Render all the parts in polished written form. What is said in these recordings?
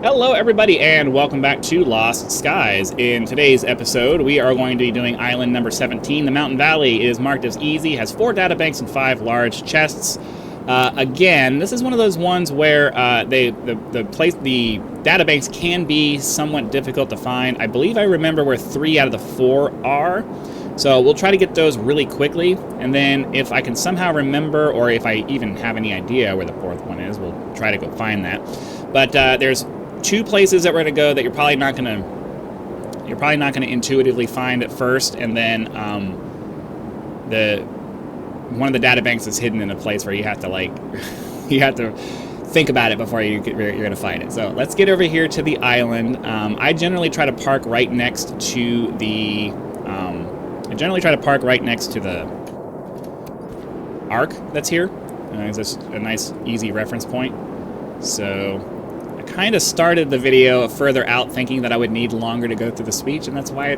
Hello everybody and welcome back to Lost Skies. In today's episode, we are going to be doing island number 17. The Mountain Valley is marked as easy, has 4 databanks and 5 large chests. Again, this is one of those ones where the databanks can be somewhat difficult to find. I believe I remember where 3 out of the 4 are. So we'll try to get those really quickly, and then if I can somehow remember, or if I even have any idea where the 4th one is, we'll try to go find that. But there's 2 places that we're going to go that you're probably not going to intuitively find at first, and then one of the databanks is hidden in a place where you have to you have to think about it before you're going to find it. So let's get over here to the island. I generally try to park right next to the arc that's here. It's just a nice, easy reference point. So I kind of started the video further out, thinking that I would need longer to go through the speech, and that's why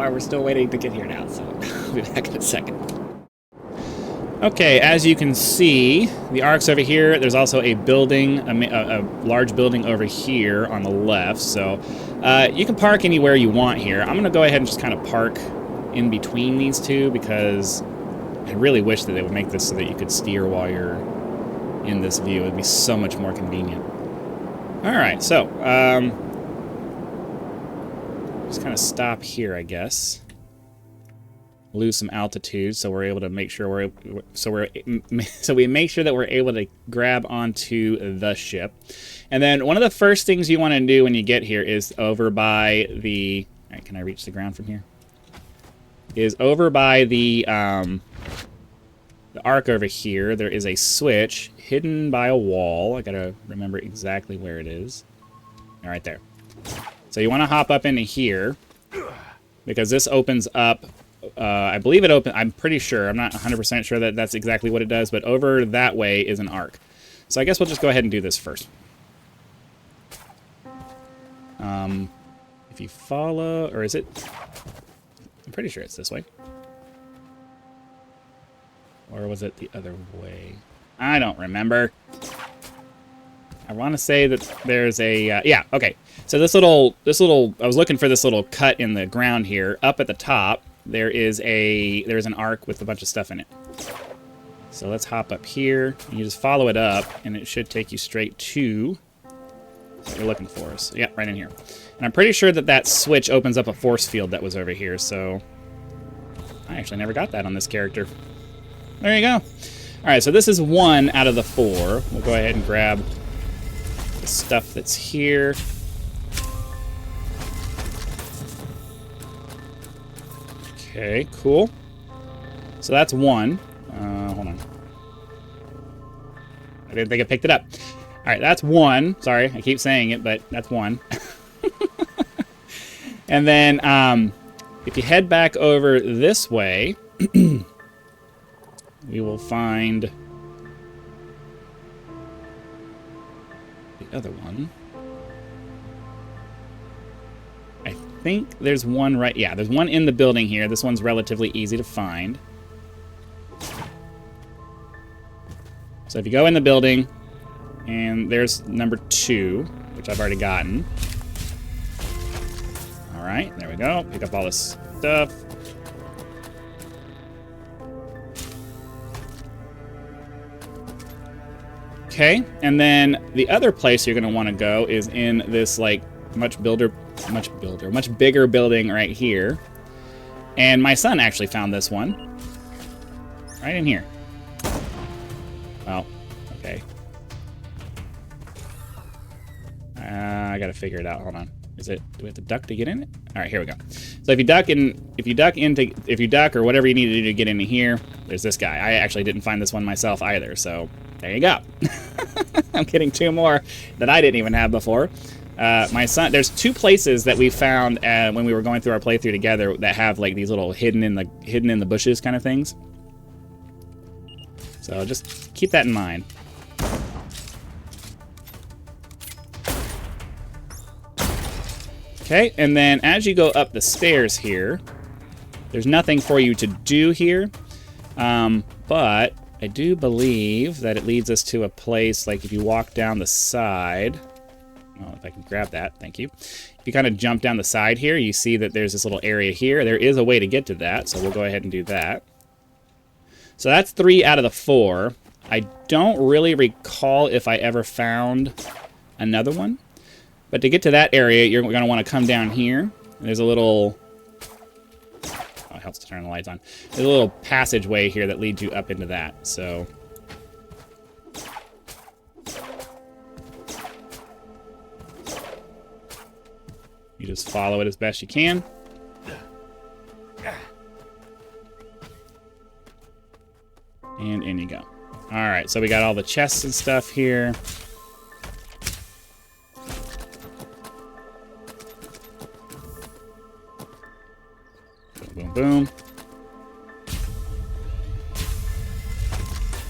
we're still waiting to get here now. So I'll be back in a second. Okay, as you can see, the arc's over here. There's also a building, a large building over here on the left. So you can park anywhere you want here. I'm gonna go ahead and just kind of park in between these two, because I really wish that they would make this so that you could steer while you're in this view. It would be so much more convenient. Alright, so just kind of stop here, I guess. Lose some altitude so we're able to make sure we make sure that we're able to grab onto the ship. And then one of the first things you want to do when you get here is over by the... Alright, can I reach the ground from here? Is over by the arc over here. There is a switch hidden by a wall. I gotta remember exactly where it is. All right, there. So you want to hop up into here, because this opens up. I believe it opens. I'm pretty sure. I'm not 100% sure that that's exactly what it does, but over that way is an arc. So I guess we'll just go ahead and do this first. If you follow, or is it? I'm pretty sure it's this way. Or was it the other way? I don't remember. I want to say that there's a... yeah, okay. So this little... I was looking for this little cut in the ground here. Up at the top, there's an arc with a bunch of stuff in it. So let's hop up here. You just follow it up, and it should take you straight to what you're looking for. So, yeah, right in here. And I'm pretty sure that that switch opens up a force field that was over here, so... I actually never got that on this character. There you go. Alright, so this is 1 out of the 4. We'll go ahead and grab the stuff that's here. Okay, cool. So that's 1. Hold on. I didn't think I picked it up. Alright, that's 1. Sorry, I keep saying it, but that's 1. And then, if you head back over this way, we will find the other one. I think there's one right... Yeah, there's one in the building here. This one's relatively easy to find. So if you go in the building, and there's number 2, which I've already gotten. Alright, there we go. Pick up all this stuff. Okay, and then the other place you're going to want to go is in this, like, much bigger building right here. And my son actually found this one. Right in here. Well, okay. I gotta figure it out. Hold on. Is it? Do we have to duck to get in it? All right, here we go. So if you duck or whatever you need to do to get into here, there's this guy. I actually didn't find this one myself either, so there you go. I'm getting 2 more that I didn't even have before. My son, there's 2 places that we found when we were going through our playthrough together that have like these little hidden in the bushes kind of things. So just keep that in mind. Okay, and then as you go up the stairs here, there's nothing for you to do here, but I do believe that it leads us to a place, like if you walk down the side, Well, if I can grab that, thank you. If you kind of jump down the side here, you see that there's this little area here. There is a way to get to that, so we'll go ahead and do that. So that's 3 out of the 4. I don't really recall if I ever found another one. But to get to that area, you're going to want to come down here. There's a little... Oh, it helps to turn the lights on. There's a little passageway here that leads you up into that, so... You just follow it as best you can. And in you go. Alright, so we got all the chests and stuff here. Boom, boom, boom.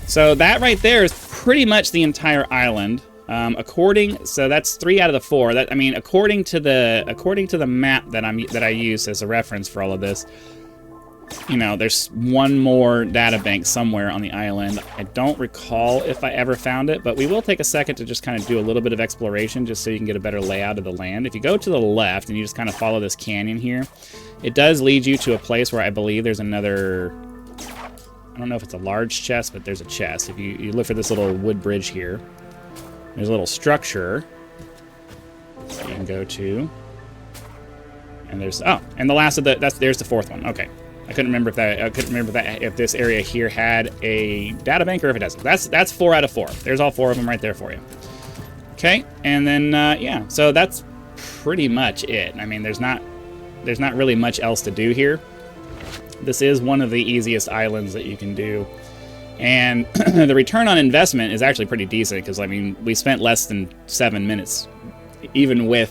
So that right there is pretty much the entire island. So that's 3 out of the 4. That, I mean, according to the map that I use as a reference for all of this, you know, there's one more data bank somewhere on the island. I don't recall if I ever found it, but we will take a second to just kind of do a little bit of exploration just so you can get a better layout of the land. If you go to the left and you just kind of follow this canyon here, it does lead you to a place where I believe there's another... I don't know if it's a large chest, but there's a chest. If you look for this little wood bridge here, there's a little structure that you can go to. And there's... Oh, and the last of the... There's the 4th one. Okay. I couldn't remember if this area here had a data bank or if it doesn't. That's 4 out of 4. There's all 4 of them right there for you. Okay, and then yeah, so that's pretty much it. I mean, there's not really much else to do here. This is one of the easiest islands that you can do, and the return on investment is actually pretty decent because I mean we spent less than 7 minutes, even with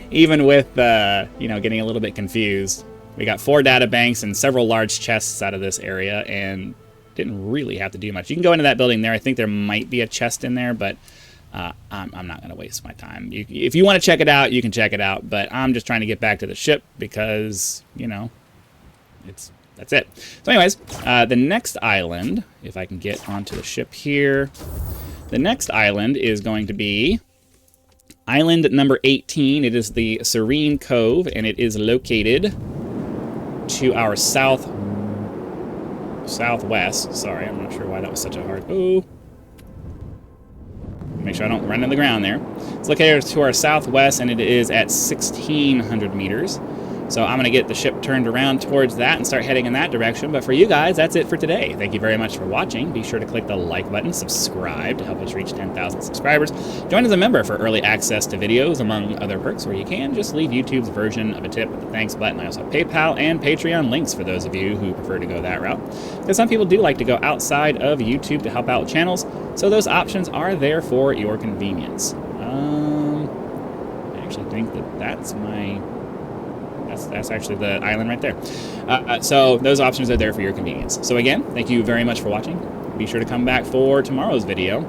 you know, getting a little bit confused. We got 4 data banks and several large chests out of this area and didn't really have to do much. You can go into that building there. I think there might be a chest in there, but I'm not going to waste my time. If you want to check it out, you can check it out, but I'm just trying to get back to the ship because, you know, that's it. So anyways, the next island, if I can get onto the ship here, the next island is going to be island number 18. It is the Serene Cove, and it is located to our southwest. Sorry, I'm not sure why that was such a hard... Oh. Make sure I don't run into the ground there. It's located to our southwest, and it is at 1,600 meters. So I'm going to get the ship turned around towards that and start heading in that direction. But for you guys, that's it for today. Thank you very much for watching. Be sure to click the like button, subscribe to help us reach 10,000 subscribers. Join as a member for early access to videos, among other perks, where you can just leave YouTube's version of a tip with the thanks button. I also have PayPal and Patreon links for those of you who prefer to go that route. Because some people do like to go outside of YouTube to help out channels, so those options are there for your convenience. I actually think that's my... That's actually the island right there. So those options are there for your convenience. So again, thank you very much for watching. Be sure to come back for tomorrow's video,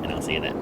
and I'll see you then.